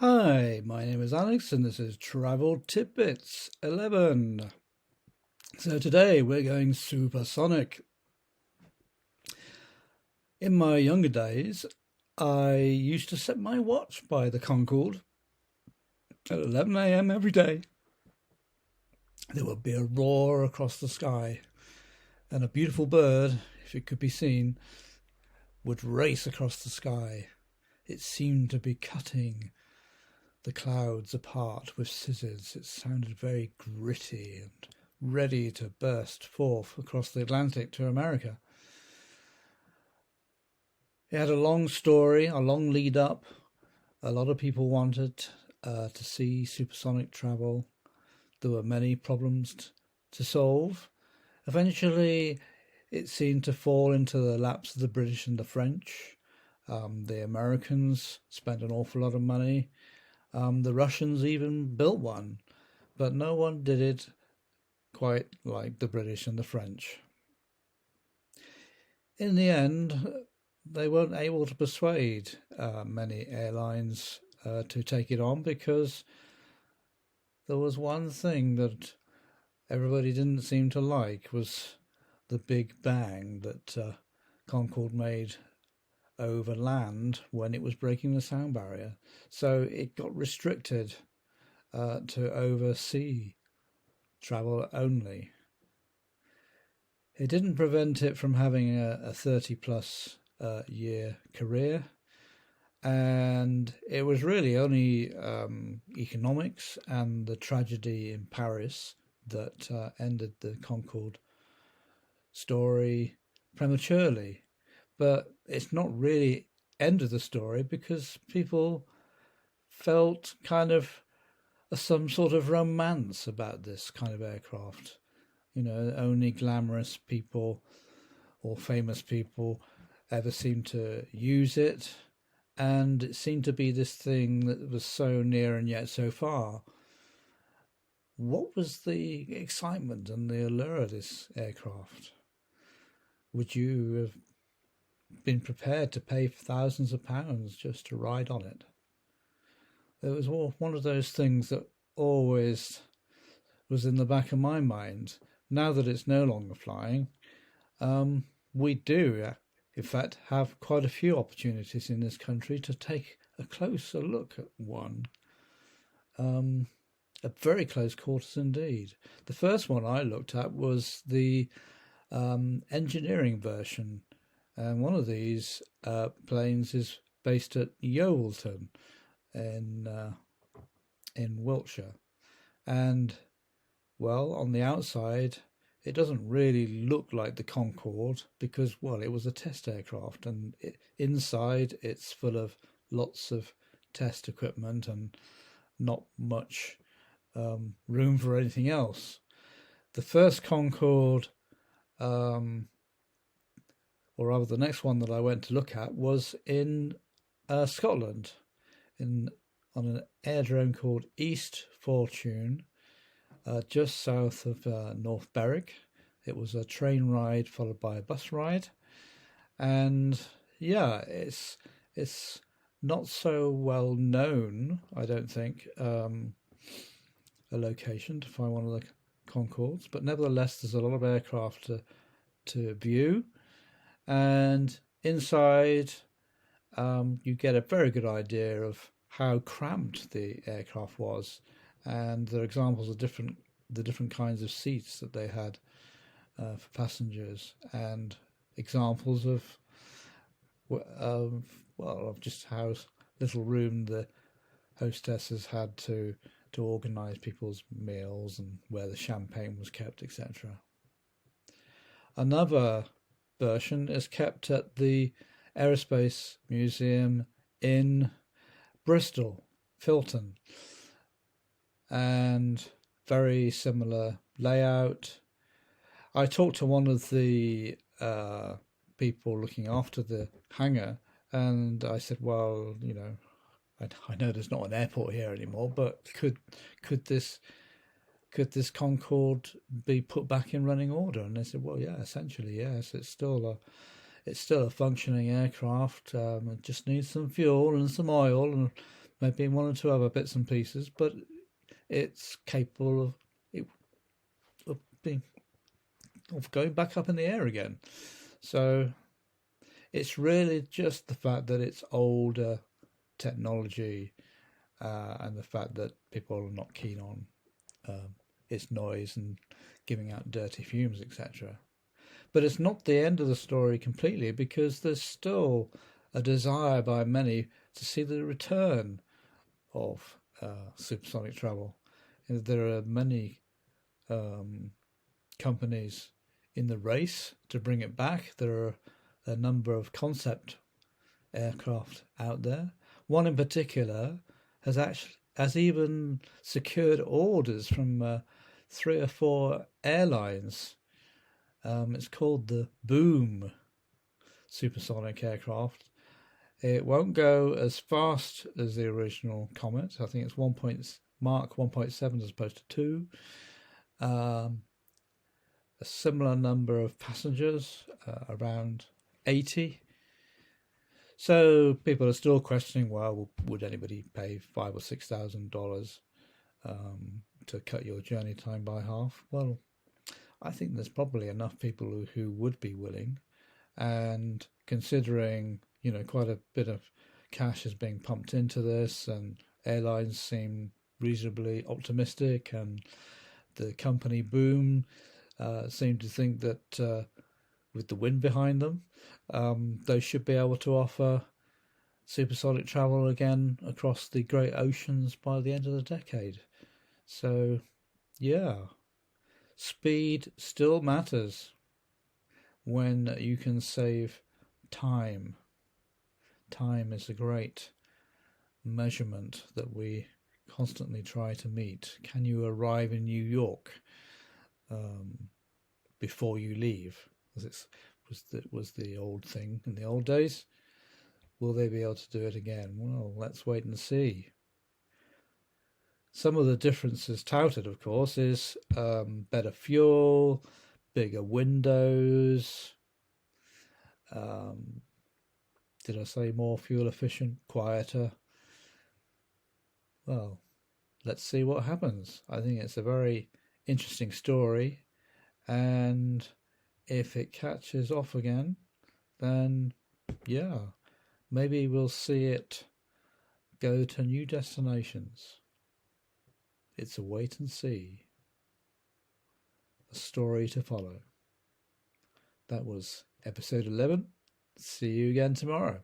Hi, my name is Alex and this is Travel TitBits 11. So today we're going supersonic. In my younger days, I used to set my watch by the Concorde at 11 a.m. every day. There would be a roar across the sky and a beautiful bird, if it could be seen, would race across the sky. It seemed to be cutting the clouds apart with scissors. It sounded very gritty and ready to burst forth across the Atlantic to America. It had a long story, a long lead up. A lot of people wanted to see supersonic travel. There were many problems to solve. Eventually, it seemed to fall into the laps of the British and the French. The Americans spent an awful lot of money. The Russians even built one, but no one did it quite like the British and the French. In the end, they weren't able to persuade many airlines to take it on because there was one thing that everybody didn't seem to like, was the big bang that Concorde made over land when it was breaking the sound barrier. So it got restricted to oversea travel only. It didn't prevent it from having a 30 plus year career, and it was really only economics and the tragedy in Paris that ended the Concorde story prematurely. But it's not really end of the story because people felt kind of some sort of romance about this kind of aircraft. You know, only glamorous people or famous people ever seemed to use it, and it seemed to be this thing that was so near and yet so far. What was the excitement and the allure of this aircraft? Would you have been prepared to pay thousands of pounds just to ride on it? It was one of those things that always was in the back of my mind. Now that it's no longer flying, we do, in fact, have quite a few opportunities in this country to take a closer look at one. A very close quarters indeed. The first one I looked at was the engineering version. And one of these planes is based at Yeovilton in Wiltshire. And, well, on the outside, it doesn't really look like the Concorde because, well, it was a test aircraft. And inside, it's full of lots of test equipment and not much room for anything else. The first Concorde, or rather the next one that I went to look at, was in Scotland, on an aerodrome called East Fortune, just south of North Berwick. It was a train ride followed by a bus ride, and yeah, it's not so well known, I don't think, a location to find one of the Concordes, but nevertheless there's a lot of aircraft to view. And inside, you get a very good idea of how cramped the aircraft was, and there are examples of the different kinds of seats that they had for passengers, and examples of just how little room the hostesses had to organise people's meals and where the champagne was kept, etc. Another version is kept at the Aerospace Museum in Bristol, Filton, and very similar layout. I talked to one of the people looking after the hangar, and I said, well, you know, I know there's not an airport here anymore, but could this Concorde be put back in running order? And they said, well, yeah, essentially, yes. It's still a functioning aircraft. It just needs some fuel and some oil and maybe one or two other bits and pieces, but it's capable of being of going back up in the air again. So it's really just the fact that it's older technology and the fact that people are not keen on its noise and giving out dirty fumes, etc. But it's not the end of the story completely, because there's still a desire by many to see the return of supersonic travel. And there are many companies in the race to bring it back. There are a number of concept aircraft out there. One in particular has even secured orders from 3 or 4 airlines. It's called the Boom supersonic aircraft. It won't go as fast as the original Comet. I think it's Mach 1.7 as opposed to 2. A similar number of passengers, around 80. So people are still questioning, well, would anybody pay $5,000 or $6,000 to cut your journey time by half? Well, I think there's probably enough people who would be willing, and considering, quite a bit of cash is being pumped into this, and airlines seem reasonably optimistic, and the company Boom seem to think that with the wind behind them, they should be able to offer supersonic travel again across the great oceans by the end of the decade. So, yeah, speed still matters when you can save time. Time is a great measurement that we constantly try to meet. Can you arrive in New York before you leave? Was the old thing in the old days. Will they be able to do it again? Well, let's wait and see. Some of the differences touted, of course, is better fuel, bigger windows. Did I say more fuel efficient, quieter? Well, let's see what happens. I think it's a very interesting story, and if it catches off again, then yeah, maybe we'll see it go to new destinations. It's a wait and see. A story to follow. That was episode 11. See you again tomorrow.